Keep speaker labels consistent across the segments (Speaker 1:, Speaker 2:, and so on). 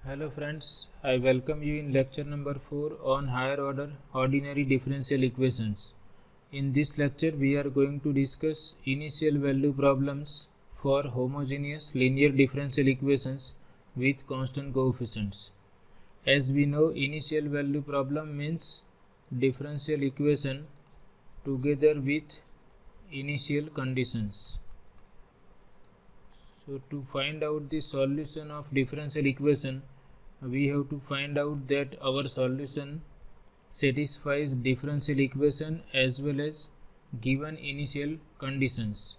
Speaker 1: Hello friends, I welcome you in lecture number 4 on higher order ordinary differential equations. In this lecture we are going to discuss initial value problems for homogeneous linear differential equations with constant coefficients. As we know, initial value problem means differential equation together with initial conditions. So to find out the solution of differential equation, we have to find out that our solution satisfies differential equation as well as given initial conditions.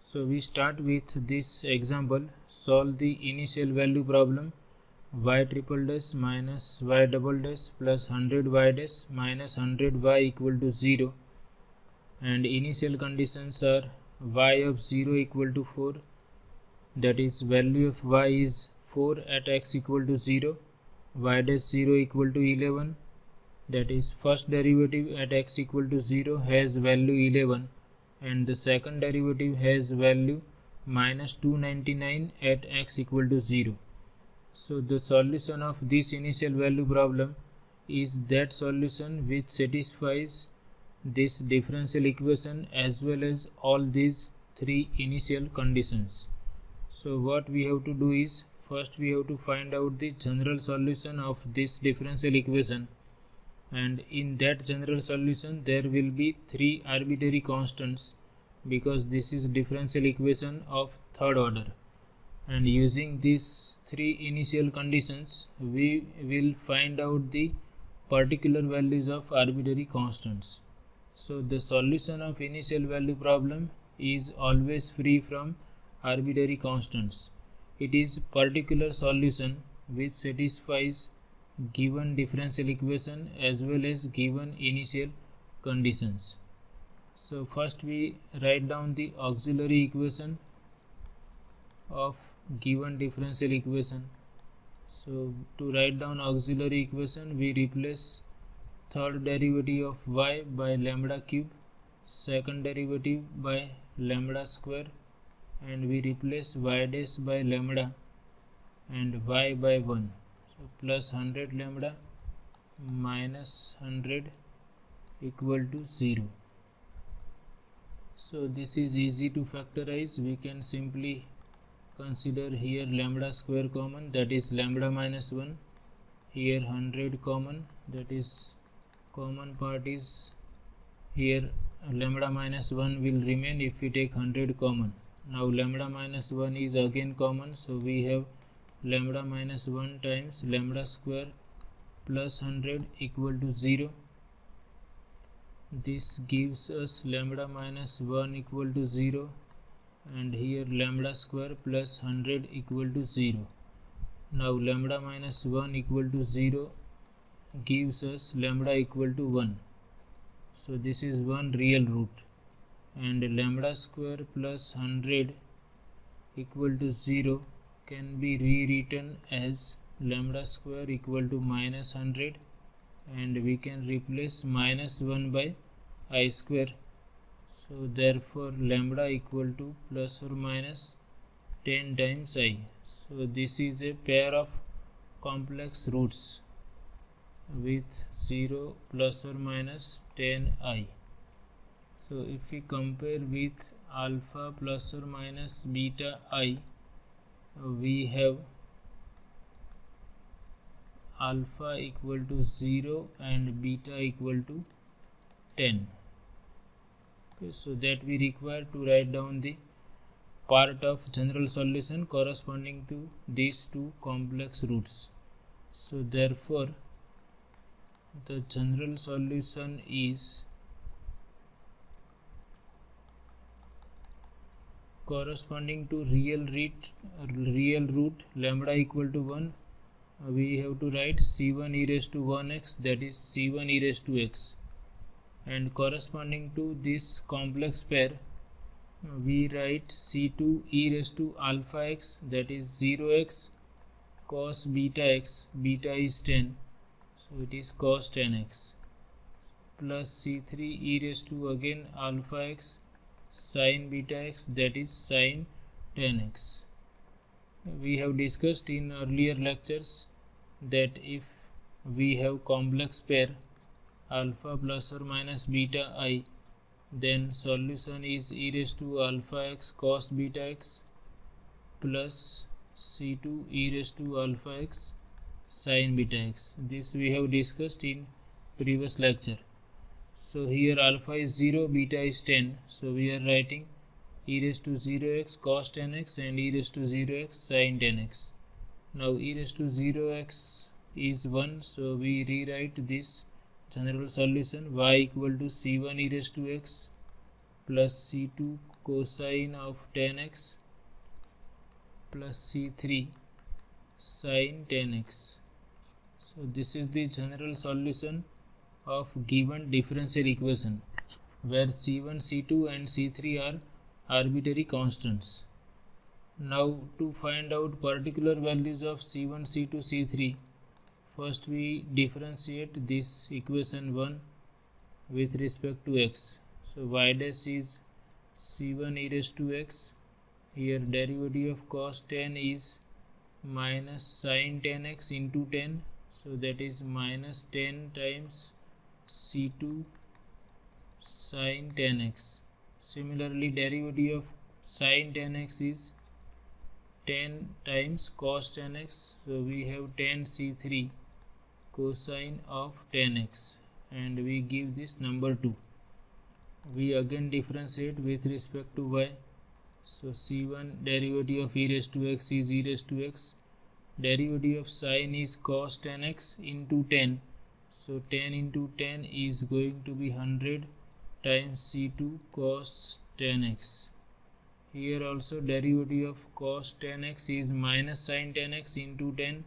Speaker 1: So we start with this example. Solve the initial value problem y triple dash minus y double dash plus 100 y dash minus 100 y equal to 0, and initial conditions are y of 0 equal to 4, that is value of y is 4 at x equal to 0, y dash 0 equal to 11, that is first derivative at x equal to 0 has value 11 and the second derivative has value minus 299 at x equal to 0. So the solution of this initial value problem is that solution which satisfies this differential equation as well as all these three initial conditions. So what we have to do is, first we have to find out the general solution of this differential equation, and in that general solution there will be three arbitrary constants because this is differential equation of third order, and using these three initial conditions we will find out the particular values of arbitrary constants. So the solution of initial value problem is always free from arbitrary constants. It is particular solution which satisfies given differential equation as well as given initial conditions. So first we write down the auxiliary equation of given differential equation. So to write down auxiliary equation, we replace third derivative of y by lambda cube, second derivative by lambda square, and we replace y dash by lambda and y by 1. So plus 100 lambda minus 100 equal to 0. So this is easy to factorize. We can simply consider here lambda square common, that is lambda minus 1. Here 100 common, that is common part is here lambda minus 1 will remain if we take 100 common. Now lambda minus 1 is again common, so we have lambda minus 1 times lambda square plus 100 equal to 0. This gives us lambda minus 1 equal to 0, and here lambda square plus 100 equal to 0. Now lambda minus 1 equal to 0 gives us lambda equal to 1. So this is one real root, and lambda square plus 100 equal to 0 can be rewritten as lambda square equal to minus 100, and we can replace minus 1 by I square. So therefore lambda equal to plus or minus 10 times I. So this is a pair of complex roots with 0 plus or minus 10i. So if we compare with alpha plus or minus beta I, we have alpha equal to 0 and beta equal to 10. Okay, so that we require to write down the part of general solution corresponding to these two complex roots. So therefore the general solution is corresponding to real root lambda equal to 1, we have to write c1 e raised to 1x, that is c1 e raised to x, and corresponding to this complex pair we write c2 e raised to alpha x, that is 0x cos beta x, beta is 10, so it is cos 10x, plus c3 e raised to again alpha x sin beta x, that is sin 10x. We have discussed in earlier lectures that if we have complex pair alpha plus or minus beta I, then solution is e raised to alpha x cos beta x plus c2 e raised to alpha x sin beta x. This we have discussed in previous lecture. So here alpha is 0, beta is 10. So we are writing e raised to 0x cos 10x and e raised to 0x sin 10x. Now e raised to 0x is 1, so we rewrite this general solution y equal to c1 e raised to x plus c2 cosine of 10x plus c3 sin 10x. So this is the general solution of given differential equation where c1, c2 and c3 are arbitrary constants. Now to find out particular values of c1, c2, c3, first we differentiate this equation 1 with respect to x. So y dash is c1 e raised to x. Here derivative of cos 10 is minus sin 10x into 10. So that is minus 10 times c2 sin 10x. Similarly, derivative of sin 10x is 10 times cos 10x. So we have 10 c3 cosine of 10x and we give this number 2. We again differentiate with respect to y. So c1 derivative of e raised to x is e raised to x. Derivative of sin is cos 10x into 10. So 10 into 10 is going to be 100 times c2 cos 10x. Here also derivative of cos 10x is minus sin 10x into 10.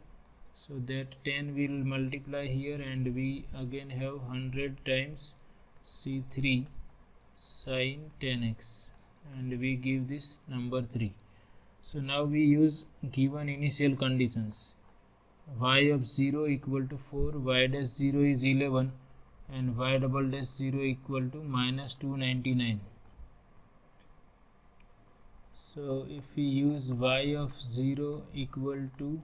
Speaker 1: So that 10 will multiply here and we again have 100 times c3 sin 10x and we give this number 3. So now we use given initial conditions. Y of 0 equal to 4, y dash 0 is 11 and y double dash 0 equal to minus 299. So if we use y of 0 equal to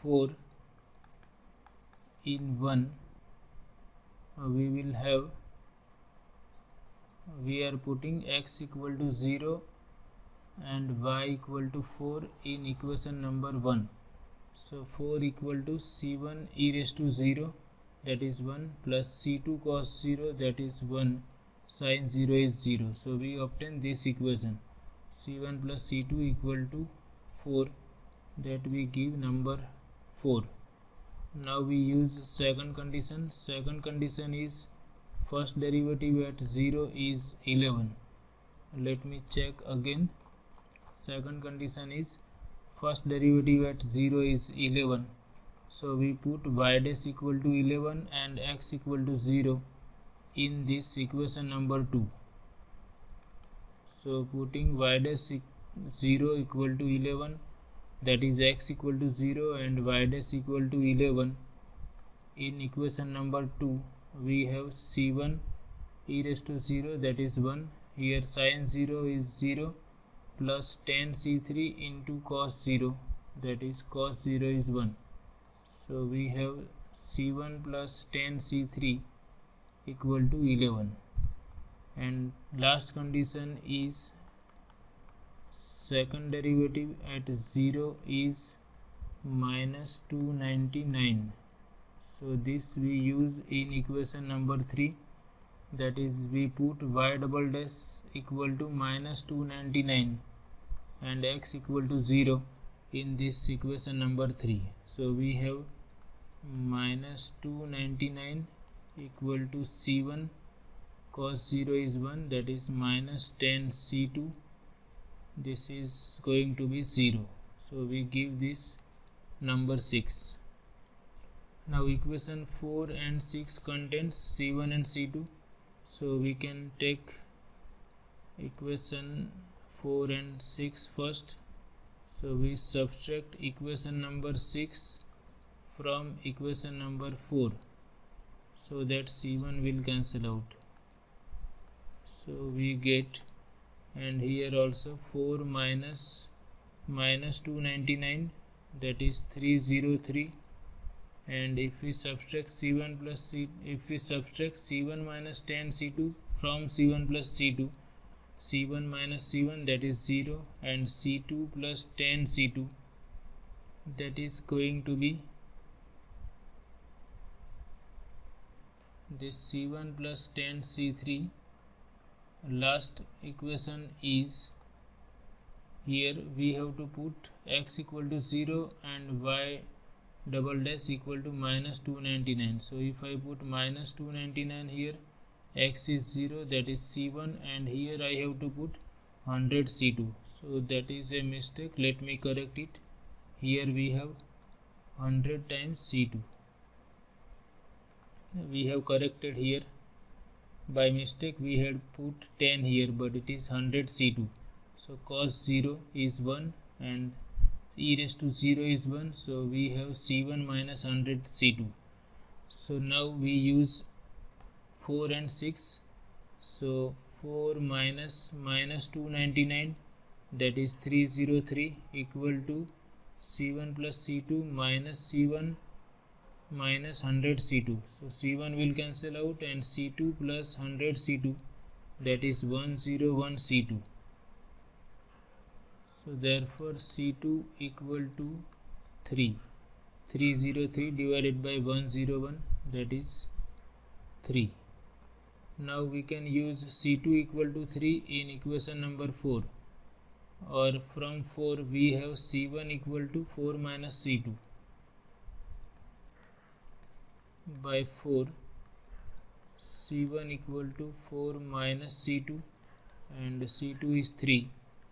Speaker 1: 4 in 1, we will have, we are putting x equal to 0 and y equal to 4 in equation number 1. So 4 equal to c1 e raised to 0, that is 1, plus c2 cos 0, that is 1, sin 0 is 0. So we obtain this equation c1 plus c2 equal to 4, that we give number 4. Now we use second condition. Second condition is first derivative at 0 is 11. Let me check again. Second condition is first derivative at 0 is 11. So we put y dash equal to 11 and x equal to 0 in this equation number 2. So putting y dash 0 equal to 11, that is x equal to 0 and y dash equal to 11 in equation number 2, we have c1 e raised to 0, that is 1. Here sin 0 is 0 plus 10 c3 into cos 0, that is cos 0 is 1. So we have c1 plus 10 c3 equal to 11. And last condition is second derivative at 0 is minus 299. So this we use in equation number 3, that is we put y double dash equal to minus 299 and x equal to 0 in this equation number 3. So we have minus 299 equal to c1 cos 0 is 1, that is minus 10 c2, this is going to be 0. So we give this number 6. Now equation 4 and 6 contains c1 and c2. So we can take equation 4 and 6 first. So we subtract equation number 6 from equation number 4 so that c1 will cancel out. So we get, and here also 4 minus 299, that is 303 and if we subtract c1 plus if we subtract c1 minus 10 c2 from c1 plus c2, c1 minus c1, that is 0, and c2 plus 10 c2, that is going to be this c1 plus 10 c3. Last equation is, here we have to put x equal to 0 and y double dash equal to minus 299. So if I put minus 299 here, x is 0, that is c1, and here I have to put 100 c2. So that is a mistake, let me correct it. Here we have 100 times c2. We have corrected here. By mistake we had put 10 here, but it is 100 c2. So cos 0 is 1 and e raised to 0 is 1. So we have c1 minus 100 c2. So now we use 4 and 6. So 4 minus 299, that is 303, equal to c1 plus c2 minus c1 minus 100 c2. So c1 will cancel out, and c2 plus 100 c2, that is 101 c2. So therefore c2 equal to 303 divided by 101, that is 3. Now we can use c2 equal to 3 in equation number 4, or from 4 we have c1 equal to 4 minus c2 by 4, c1 equal to 4 minus c2, and c2 is 3,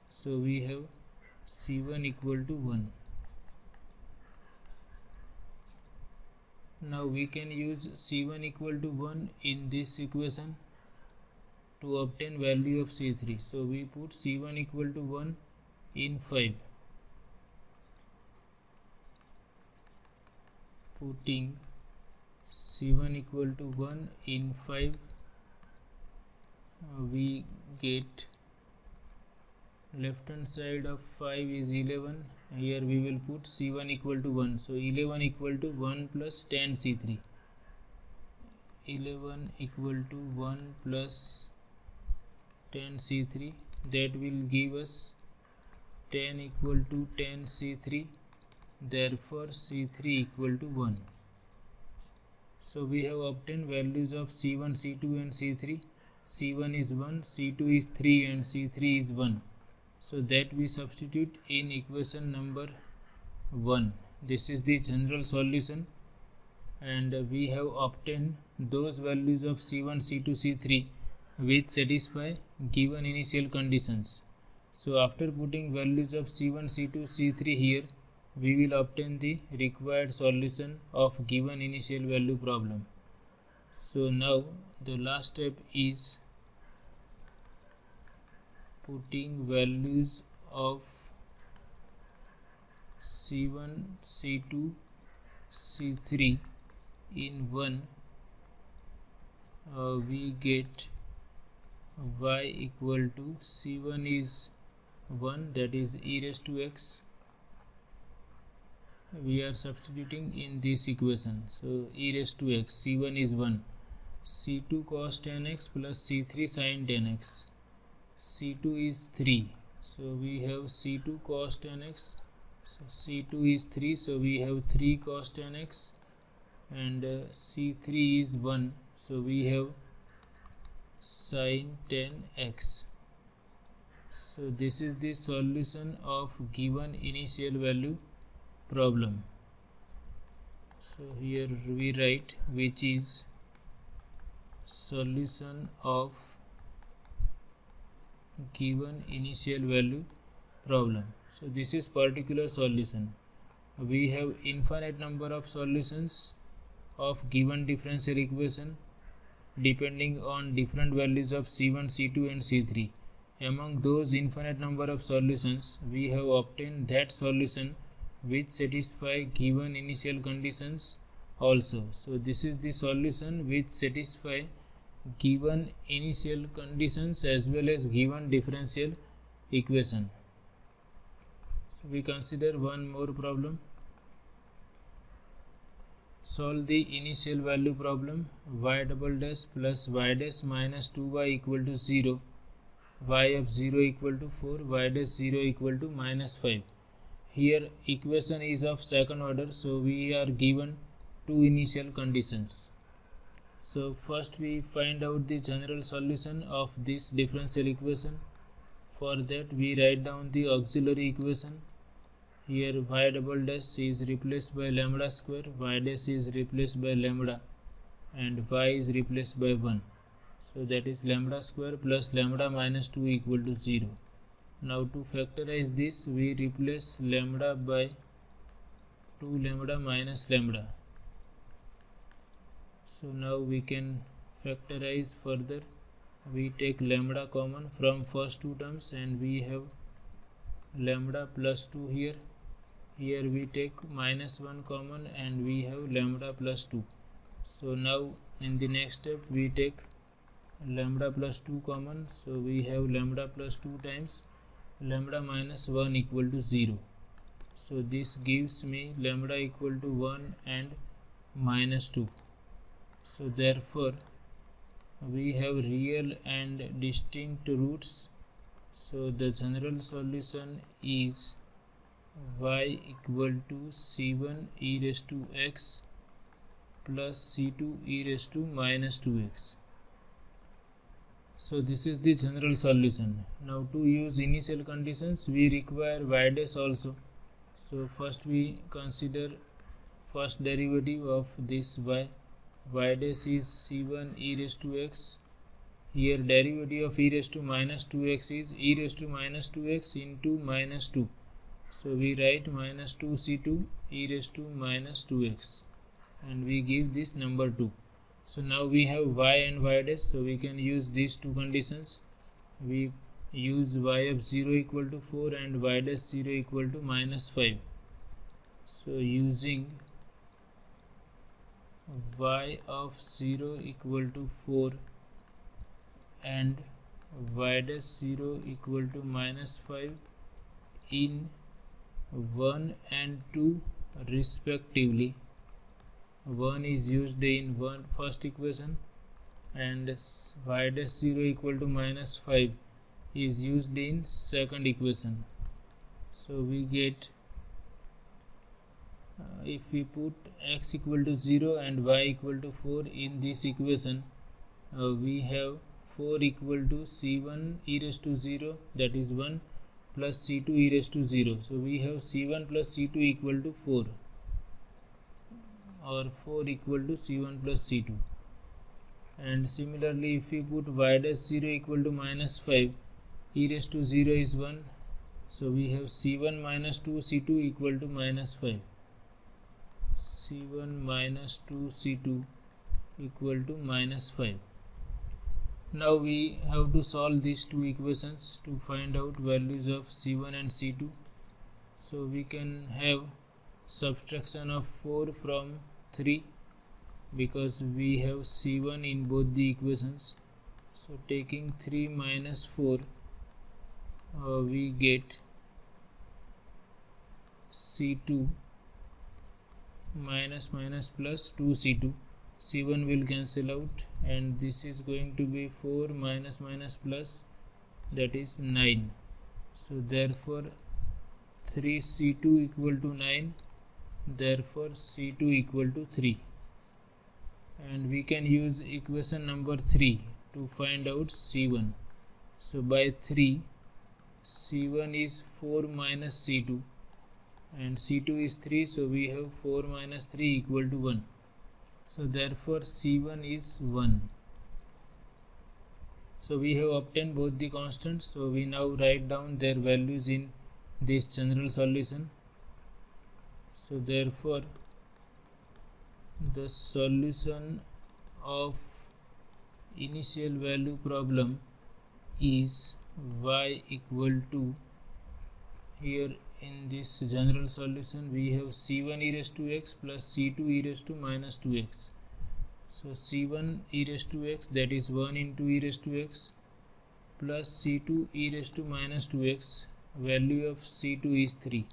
Speaker 1: so we have c1 equal to 1. Now we can use c1 equal to 1 in this equation to obtain value of c3. So we put c1 equal to 1 in 5. Putting c1 equal to 1 in 5, we get left hand side of 5 is 11. Here we will put c1 equal to 1. So 11 equal to 1 plus 10 c3. 11 equal to 1 plus 10 c3, that will give us 10 equal to 10 c3. Therefore c3 equal to 1. So we have obtained values of c1, c2 and c3. c1 is 1, c2 is 3 and c3 is 1. So that we substitute in equation number 1. This is the general solution, and we have obtained those values of c1, c2, c3 which satisfy given initial conditions. So after putting values of c1, c2, c3 here, we will obtain the required solution of given initial value problem. So now the last step is putting values of c1, c2, c3 in 1. We get y equal to c1 is 1, that is e raised to x. We are substituting in this equation. So e raised to x, c1 is 1, c2 cos 10x plus c3 sin 10x. c2 is 3, so we have c2 cos 10x. So c2 is 3, so we have 3 cos 10x, and c3 is 1, so we have sin 10x. So this is the solution of given initial value problem. So here we write, which is solution of given initial value problem. So this is particular solution. We have infinite number of solutions of given differential equation depending on different values of c1, c2 and c3. Among those infinite number of solutions, we have obtained that solution which satisfy given initial conditions also. So this is the solution which satisfy given initial conditions as well as given differential equation. So we consider one more problem. solve the initial value problem. Y double dash plus y dash minus 2y equal to 0, y of 0 equal to 4, y dash 0 equal to minus 5. Here equation is of second order, so we are given two initial conditions. So first we find out the general solution of this differential equation. For that we write down the auxiliary equation. Here y double dash is replaced by lambda square, y dash is replaced by lambda, and y is replaced by 1. So that is lambda square plus lambda minus 2 equal to 0. Now to factorize this, we replace lambda by 2 lambda minus lambda. So now we can factorize further. We take lambda common from first two terms and we have lambda plus 2 here. Here we take minus 1 common and we have lambda plus 2. So now in the next step we take lambda plus 2 common, so we have lambda plus 2 times lambda minus 1 equal to 0. So this gives me lambda equal to 1 and minus 2. So therefore we have real and distinct roots. So the general solution is y equal to c1 e raised to x plus c2 e raised to minus 2x. So this is the general solution. Now to use initial conditions we require y dash also. So first we consider first derivative of this y. Y dash is c1 e raised to x. Here derivative of e raised to minus 2x is e raised to minus 2x into minus 2. So we write minus 2c2 e raised to minus 2x and we give this number 2. So now we have y and y dash, so we can use these two conditions. We use y of 0 equal to 4 and y dash 0 equal to minus 5. So using y of 0 equal to 4 and y dash 0 equal to minus 5 in 1 and 2 respectively. 1 is used in first equation and y dash 0 equal to minus 5 is used in second equation. So we get if we put x equal to 0 and y equal to 4 in this equation, we have 4 equal to c1 e raised to 0, that is 1, plus c2 e raised to 0. So we have c1 plus c2 equal to 4, or 4 equal to c1 plus c2. And similarly if we put y dash 0 equal to minus 5, e raised to 0 is 1, so we have c1 minus 2 c2 equal to minus 5. c1 minus 2 c2 equal to minus 5. Now we have to solve these two equations to find out values of c1 and c2. So we can have subtraction of 4 from 3 because we have c1 in both the equations. So taking 3 minus 4, we get c2 minus minus plus 2c2. c1 will cancel out and this is going to be 4 minus minus plus, that is 9. So therefore 3c2 equal to 9, therefore c2 equal to 3. And we can use equation number 3 to find out c1. So by 3, c1 is 4 minus c2 and c2 is 3, so we have 4 minus 3 equal to 1. So therefore c1 is 1. So we have obtained both the constants, so we now write down their values in this general solution. So therefore the solution of initial value problem is y equal to, here in this general solution we have c1 e raised to x plus c2 e raised to minus 2x. So c1 e raised to x, that is 1 into e raised to x, plus c2 e raised to minus 2x, value of c2 is 3.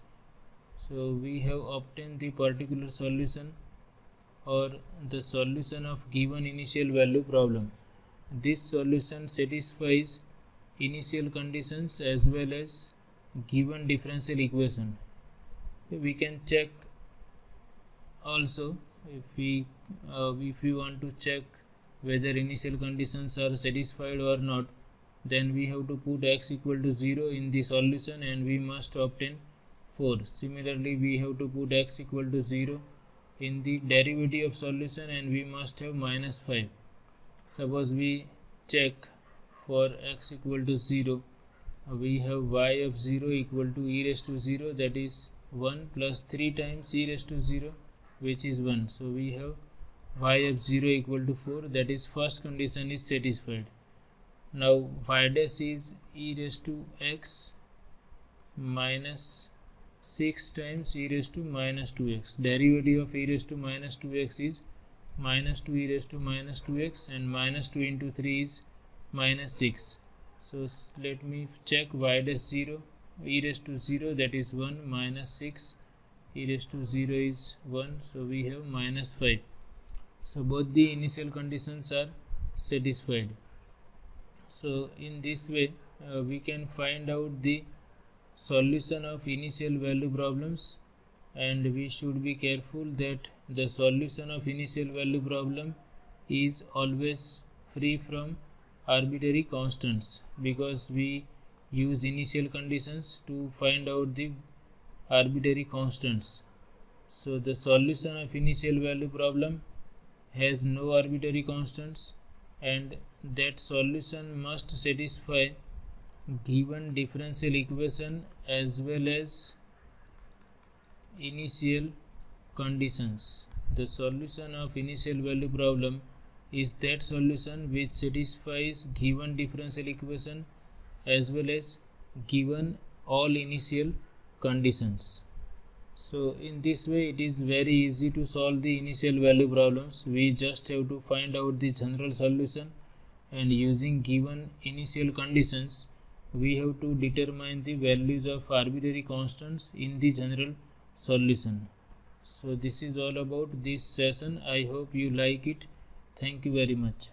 Speaker 1: So we have obtained the particular solution or the solution of given initial value problem. This solution satisfies initial conditions as well as given differential equation. We can check also if we want to check whether initial conditions are satisfied or not, then we have to put x equal to 0 in the solution and we must obtain 4. Similarly, we have to put x equal to 0 in the derivative of solution and we must have minus 5. Suppose we check for x equal to 0, we have y of 0 equal to e raised to 0, that is 1 plus 3 times e raised to 0, which is 1. So we have y of 0 equal to 4, that is first condition is satisfied. Now y dash is e raised to x minus 6 times e raised to minus 2x. Derivative of e raised to minus 2x is minus 2 e raised to minus 2x, and minus 2 into 3 is minus 6. So let me check y dash 0, e raised to 0, that is 1, minus 6, e raised to 0 is 1, so we have minus 5. So both the initial conditions are satisfied. So in this way we can find out the solution of initial value problems, and we should be careful that the solution of initial value problem is always free from arbitrary constants, because we use initial conditions to find out the arbitrary constants. So the solution of initial value problem has no arbitrary constants, and that solution must satisfy given differential equation as well as initial conditions. The solution of initial value problem is that solution which satisfies given differential equation as well as given all initial conditions. So in this way it is very easy to solve the initial value problems. We just have to find out the general solution, and using given initial conditions we have to determine the values of arbitrary constants in the general solution. So this is all about this session. I hope you like it. Thank you very much.